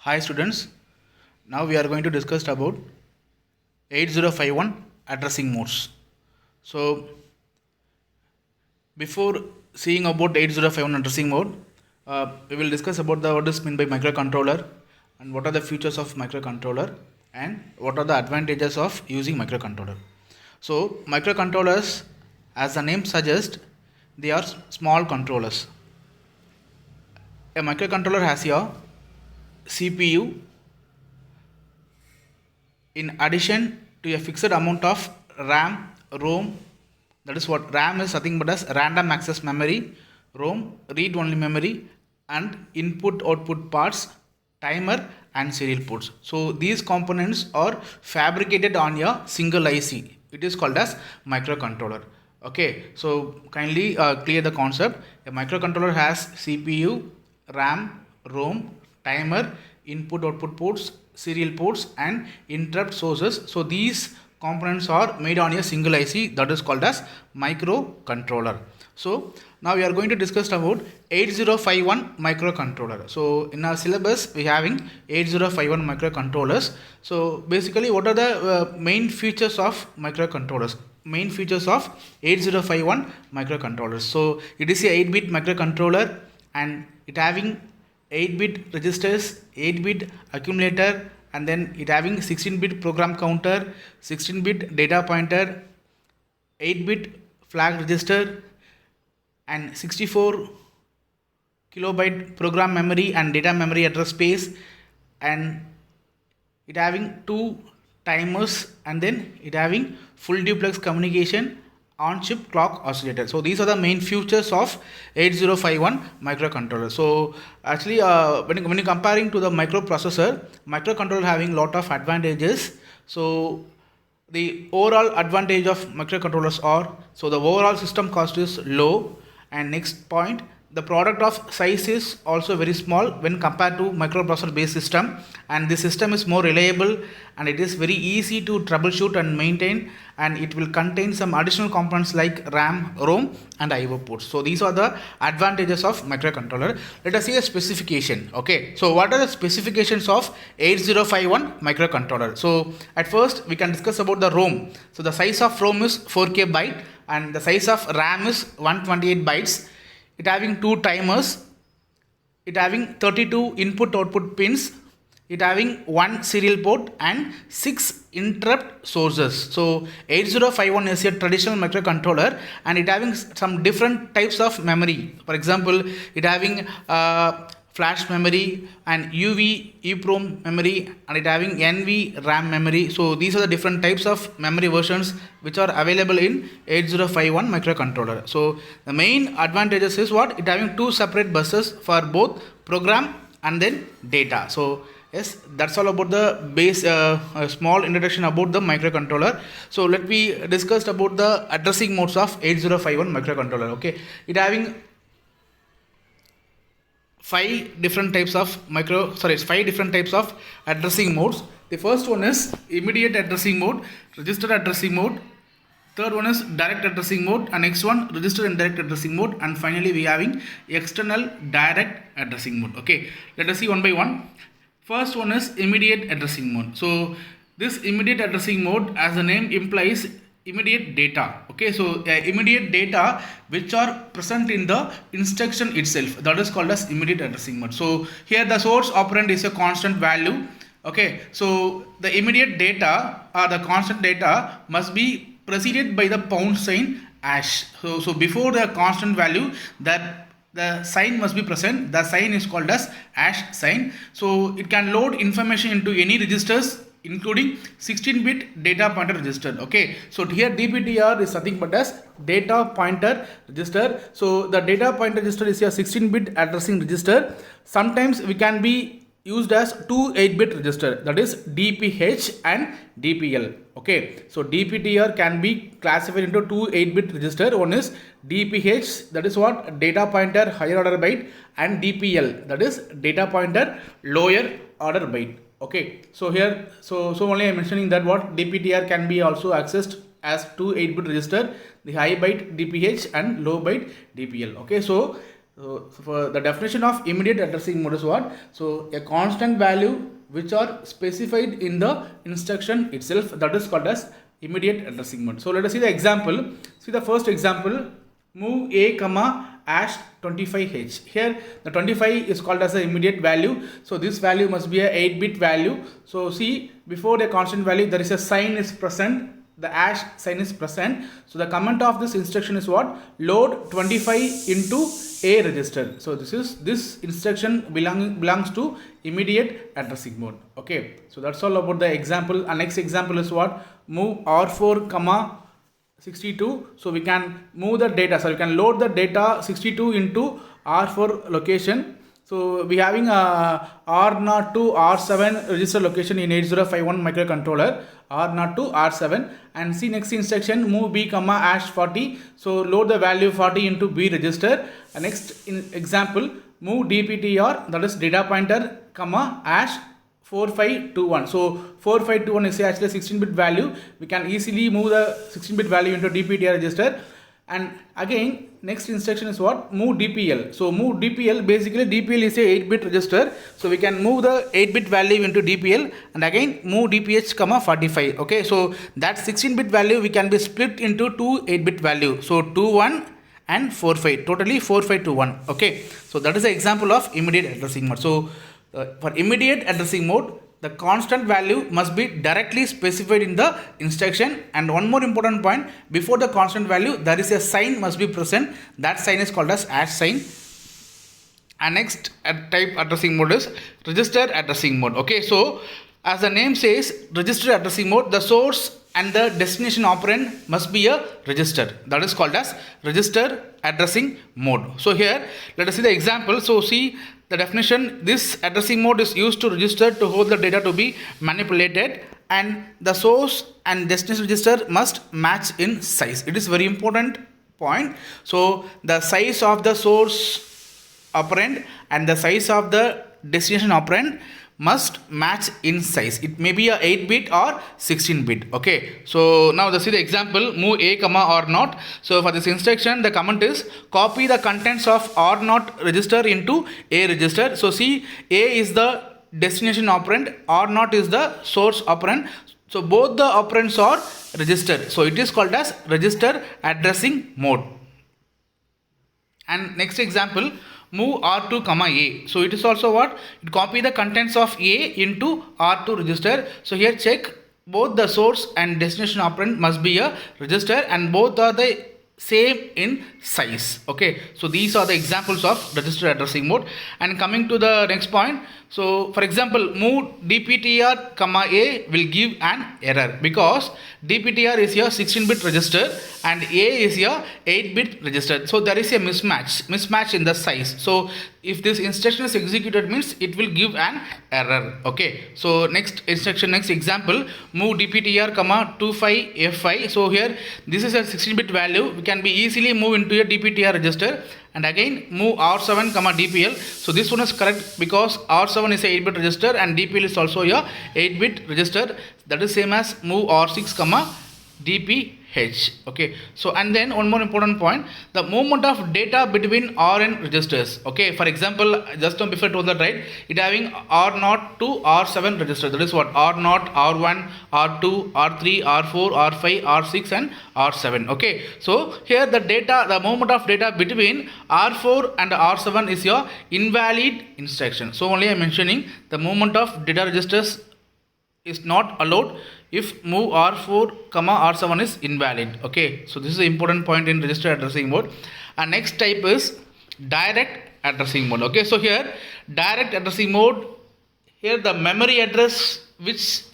Hi students, now we are going to discuss about 8051 addressing modes. So before seeing about 8051 addressing mode, we will discuss about what is meant by microcontroller and what are the features of microcontroller and what are the advantages of using microcontroller. So microcontrollers, as the name suggests, they are small controllers. A microcontroller has a CPU in addition to a fixed amount of RAM, ROM, that is what RAM is nothing but as random access memory, ROM, read only memory, and input output parts, timer, and serial ports. So these components are fabricated on a single IC. It is called as microcontroller. Okay, so kindly clear the concept. A microcontroller has CPU, RAM, ROM, timer, input output ports, serial ports, and interrupt sources. So these components are made on a single IC, that is called as microcontroller. So now we are going to discuss about 8051 microcontroller. So in our syllabus we having 8051 microcontrollers. So basically what are the main features of microcontrollers? Main features of 8051 microcontrollers. So it is a 8-bit microcontroller and it having 8-bit registers, 8-bit accumulator, and then it having 16-bit program counter, 16-bit data pointer, 8-bit flag register, and 64 kilobyte program memory and data memory address space, and it having 2 timers, and then it having full duplex communication on-chip clock oscillator. So these are the main features of 8051 microcontroller. So actually when you comparing to the microcontroller having lot of advantages. So the overall advantage of microcontrollers are, so the overall system cost is low, and next point, the product of size is also very small when compared to microprocessor based system, and the system is more reliable and it is very easy to troubleshoot and maintain, and it will contain some additional components like RAM, ROM, and IO ports. So these are the advantages of microcontroller. Let us see a specification. Okay, so what are the specifications of 8051 microcontroller? So at first we can discuss about the ROM. So the size of ROM is 4K byte and the size of RAM is 128 bytes. It having 2 timers, it having 32 input output pins, it having 1 serial port and 6 interrupt sources. So 8051 is a traditional microcontroller and it having some different types of memory. For example, it having flash memory and UV EEPROM memory, and it having NV RAM memory. So these are the different types of memory versions which are available in 8051 microcontroller. So the main advantages is what? It having 2 separate buses for both program and then data. So yes, that's all about the base small introduction about the microcontroller. So let me discuss about the addressing modes of 8051 microcontroller. Okay, it having 5 different types of addressing modes. The first one is immediate addressing mode, register addressing mode. Third one is direct addressing mode, and next one register and direct addressing mode, and finally we having external direct addressing mode. Okay, let us see one by one. First one is immediate addressing mode. So this immediate addressing mode, as the name implies, immediate data. Okay, so immediate data which are present in the instruction itself, that is called as immediate addressing mode. So here the source operand is a constant value. Okay, so the immediate data or the constant data must be preceded by the pound sign hash. So before the constant value, that the sign must be present. The sign is called as hash sign. So it can load information into any registers including 16-bit data pointer register. Okay, so here DPTR is nothing but as data pointer register. So the data pointer register is a 16-bit addressing register. Sometimes we can be used as 2 8-bit register, that is DPH and DPL. Okay, so DPTR can be classified into 2 8-bit register. One is DPH, that is what? Data pointer higher order byte, and DPL, that is data pointer lower order byte. Okay, so here so only I am mentioning that what DPTR can be also accessed as 2 8-bit register, the high byte DPH and low byte DPL. Okay, so So for the definition of immediate addressing mode is what? So a constant value which are specified in the instruction itself, that is called as immediate addressing mode. So let us see the example. See the first example, move a comma hash 25h. Here the 25 is called as the immediate value. So this value must be a 8-bit value. So see, before the constant value there is a sign is present, the hash sign is present. So the comment of this instruction is what? Load 25 into a register. So this instruction belongs to immediate addressing mode. Okay, so that's all about the example. Our next example is what? Move r4 comma 62. So we can move the data, so we can load the data 62 into r4 location. So we having a R0 to R7 register location in 8051 microcontroller, R0 to R7, and see next instruction, move B comma hash 40. So load the value 40 into B register. And next example, move DPTR, that is data pointer comma hash 4521. So 4521 is actually a 16-bit value. We can easily move the 16-bit value into DPTR register. And again, next instruction is what? Move DPL. So move DPL, basically DPL is a 8-bit register. So we can move the 8-bit value into DPL, and again move DPH comma 45. Okay, so that 16-bit value we can be split into two 8-bit value. So 21 and 45, totally 4521. Okay, so that is the example of immediate addressing mode. So for immediate addressing mode, the constant value must be directly specified in the instruction. And one more important point, before the constant value there is a sign must be present. That sign is called as hash sign. And next type addressing mode is register addressing mode. Okay, so as the name says, register addressing mode, the source and the destination operand must be a register. That is called as register addressing mode. So here let us see the example. So see the definition, this addressing mode is used to register to hold the data to be manipulated, and the source and destination register must match in size. It is very important point. So the size of the source operand and the size of the destination operand must match in size. It may be a 8-bit or 16-bit. Okay, so now let's see the example, move a comma or not. So for this instruction, the command is copy the contents of R0 register into a register. So see, a is the destination operand, R0 is the source operand. So both the operands are registered. So it is called as register addressing mode. And next example, move R2 comma A. So it is also what? It copy the contents of A into R2 register. So here check, both the source and destination operand must be a register, and both are the same in size. Okay, so these are the examples of register addressing mode. And coming to the next point, so for example, move DPTR comma A will give an error because DPTR is your 16-bit register and A is your 8-bit register. So there is a mismatch in the size. So if this instruction is executed, means it will give an error. Okay, so next instruction, next example, move DPTR comma 25F5. So here this is a 16-bit value, we can be easily move into a DPTR register. And again move R7 comma DPL. So this one is correct because R7 is a 8-bit register and DPL is also a 8-bit register. That is same as move R6 comma DPH. Okay, so and then one more important point, the movement of data between Rn registers. Okay, for example, just now before I told that, right, it having R0 to R7 register. That is what? R0, R1, R2, R3, R4, R5, R6 and R7. Okay, so here the data, the movement of data between R4 and R7 is your invalid instruction. So only I am mentioning the movement of data registers is not allowed if move R4 comma R7 is invalid. Okay, so this is an important point in register addressing mode. And next type is direct addressing mode. Okay, so here direct addressing mode, here the memory address which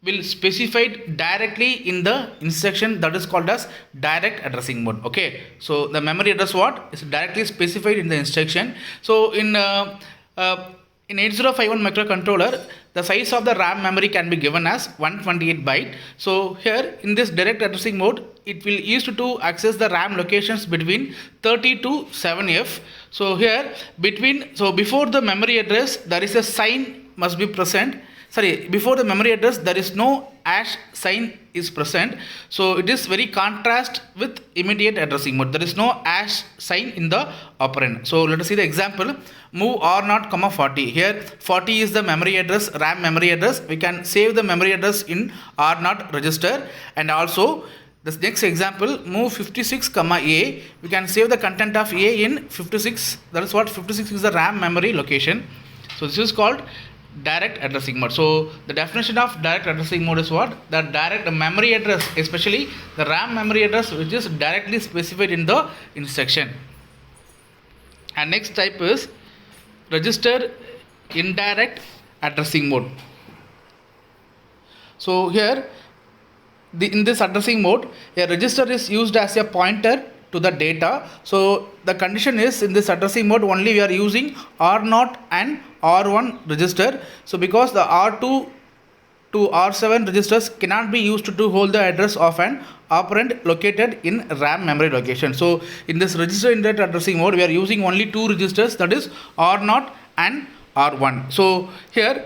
will specified directly in the instruction, that is called as direct addressing mode. Okay, so the memory address what is directly specified in the instruction. So in 8051 microcontroller, the size of the RAM memory can be given as 128 byte. So here in this direct addressing mode, it will used to access the RAM locations between 30 to 7F. So here between, so before the memory address there is a sign must be present. sorry, before the memory address there is no hash sign is present, so it is very contrast with immediate addressing mode. There is no hash sign in the operand. So let us see the example. Move R0 comma 40. Here 40 is the memory address, RAM memory address. We can save the memory address in R0 register, and also this next example, move 56 comma A. We can save the content of A in 56. That is what 56 is the RAM memory location. So this is called direct addressing mode. So the definition of direct addressing mode is what? The direct memory address, especially the RAM memory address, which is directly specified in the instruction. And next type is register indirect addressing mode. So here in this addressing mode, a register is used as a pointer to the data. So the condition is, in this addressing mode only we are using R0 and R1 register. So because the R2 to R7 registers cannot be used to hold the address of an operand located in RAM memory location. So in this register indirect addressing mode, we are using only two registers, that is R0 and R1. So here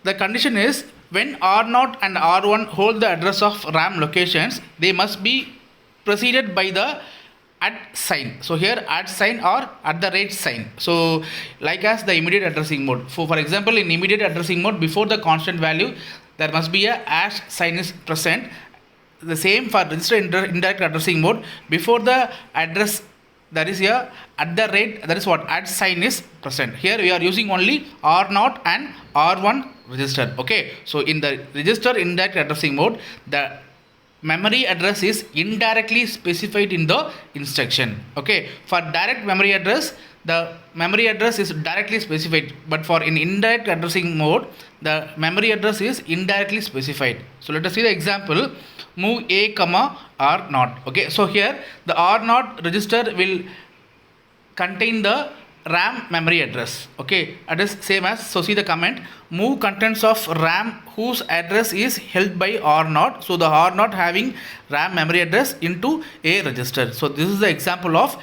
the condition is, when R0 and R1 hold the address of RAM locations, they must be preceded by the @ sign. So here @ sign or @ sign. So like as the immediate addressing mode. For example, in immediate addressing mode, before the constant value, there must be a hash sign is present. The same for register indirect addressing mode. Before the address, there is a @ that is what @ sign is present. Here we are using only R0 and R1 register. Okay, so in the register indirect addressing mode, the memory address is indirectly specified in the instruction. Okay, for direct memory address, the memory address is directly specified, but for in indirect addressing mode, the memory address is indirectly specified. So let us see the example. Move A comma R0. Okay, so here the R0 register will contain the RAM memory address. Okay, it is same as, so see the comment, move contents of RAM whose address is held by R0. So the R0 having RAM memory address into A register. So this is the example of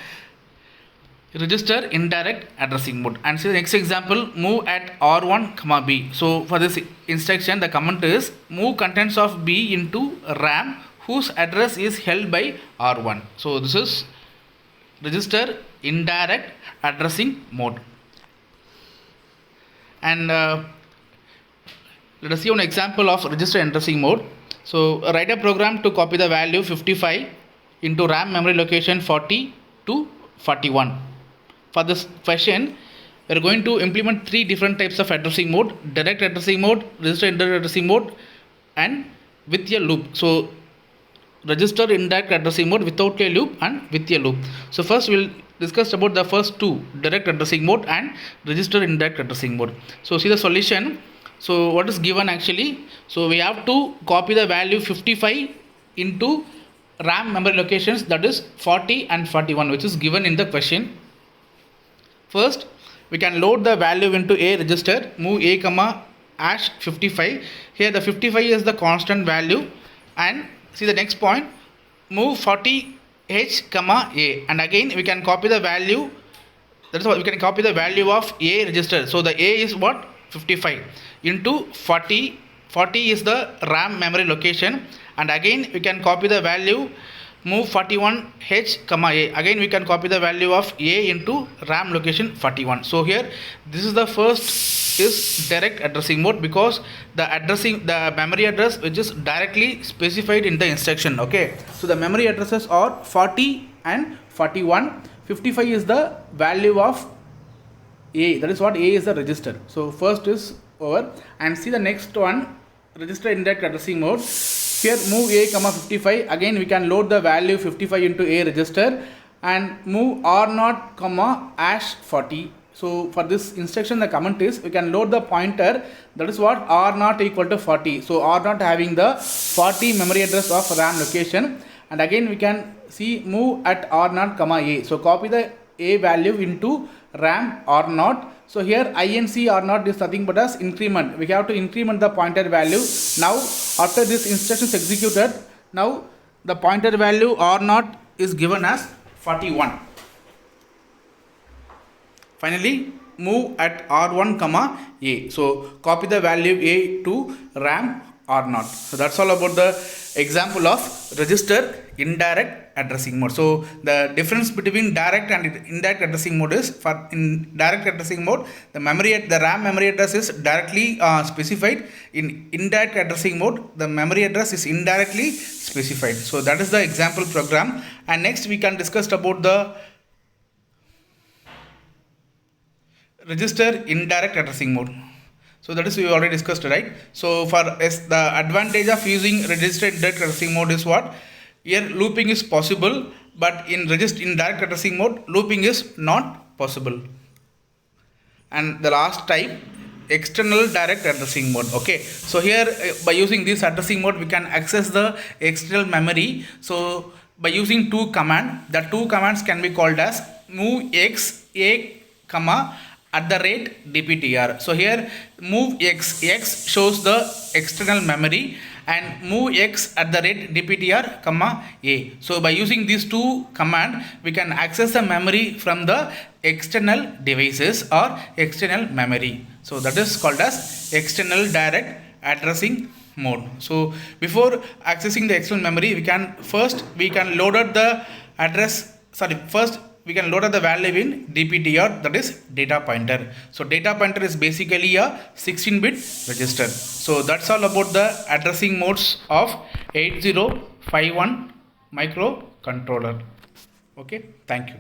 register indirect addressing mode. And see the next example, move at R1 comma B. So for this instruction, the comment is, move contents of B into RAM whose address is held by R1. So this is register indirect addressing mode. And let us see an example of register addressing mode. So write a program to copy the value 55 into RAM memory location 40 to 41. For this question, we are going to implement three different types of addressing mode: direct addressing mode, register indirect addressing mode, and with a loop. So register indirect addressing mode without a loop and with a loop. So first we will discuss about the first two, direct addressing mode and register indirect addressing mode. So see the solution. So what is given actually? So we have to copy the value 55 into RAM memory locations, that is 40 and 41, which is given in the question. First we can load the value into A register. Move A comma hash 55. Here the 55 is the constant value, and see the next point, move 40H comma A, and again we can copy the value, that is what we can copy the value of A register. So the A is what? 55 into 40. 40 is the RAM memory location, and again we can copy the value, move 41H comma A. Again we can copy the value of A into RAM location 41. So here this is the first is direct addressing mode, because the memory address which is directly specified in the instruction. Okay, so the memory addresses are 40 and 41. 55 is the value of A, that is what A is the register. So first is over, and see the next one, register indirect addressing mode. Here move A comma 55. Again we can load the value 55 into A register, and move R0 comma hash 40. So for this instruction, the comment is, we can load the pointer, that is what R0 equal to 40. So R0 having the 40 memory address of RAM location, and again we can see move at R0 comma A. So copy the A value into RAM R0. So here INC R0 is nothing but as increment. We have to increment the pointer value. Now after this instruction is executed, now the pointer value R0 is given as 41. Finally, move at R1 comma A. So copy the value A to RAM R0. So that's all about the example of register indirect addressing mode. So the difference between direct and indirect addressing mode is, for in direct addressing mode, the RAM memory address is directly specified. In indirect addressing mode, the memory address is indirectly specified. So that is the example program. And next we can discuss about the register indirect addressing mode. So that is we already discussed, right? So for the advantage of using register indirect addressing mode is what? Here looping is possible, but in direct addressing mode, looping is not possible. And the last type, external direct addressing mode. Okay, so here by using this addressing mode, we can access the external memory. So by using two commands, the two commands can be called as MOVX A comma @dptr. So here MOVX shows the external memory and MOVX @dptr comma A. So by using these two commands, we can access the memory from the external devices or external memory. So that is called as external direct addressing mode. So before accessing the external memory, we can load out the we can load up the value in DPTR, that is data pointer. So data pointer is basically a 16-bit register. So that's all about the addressing modes of 8051 microcontroller. Okay, thank you.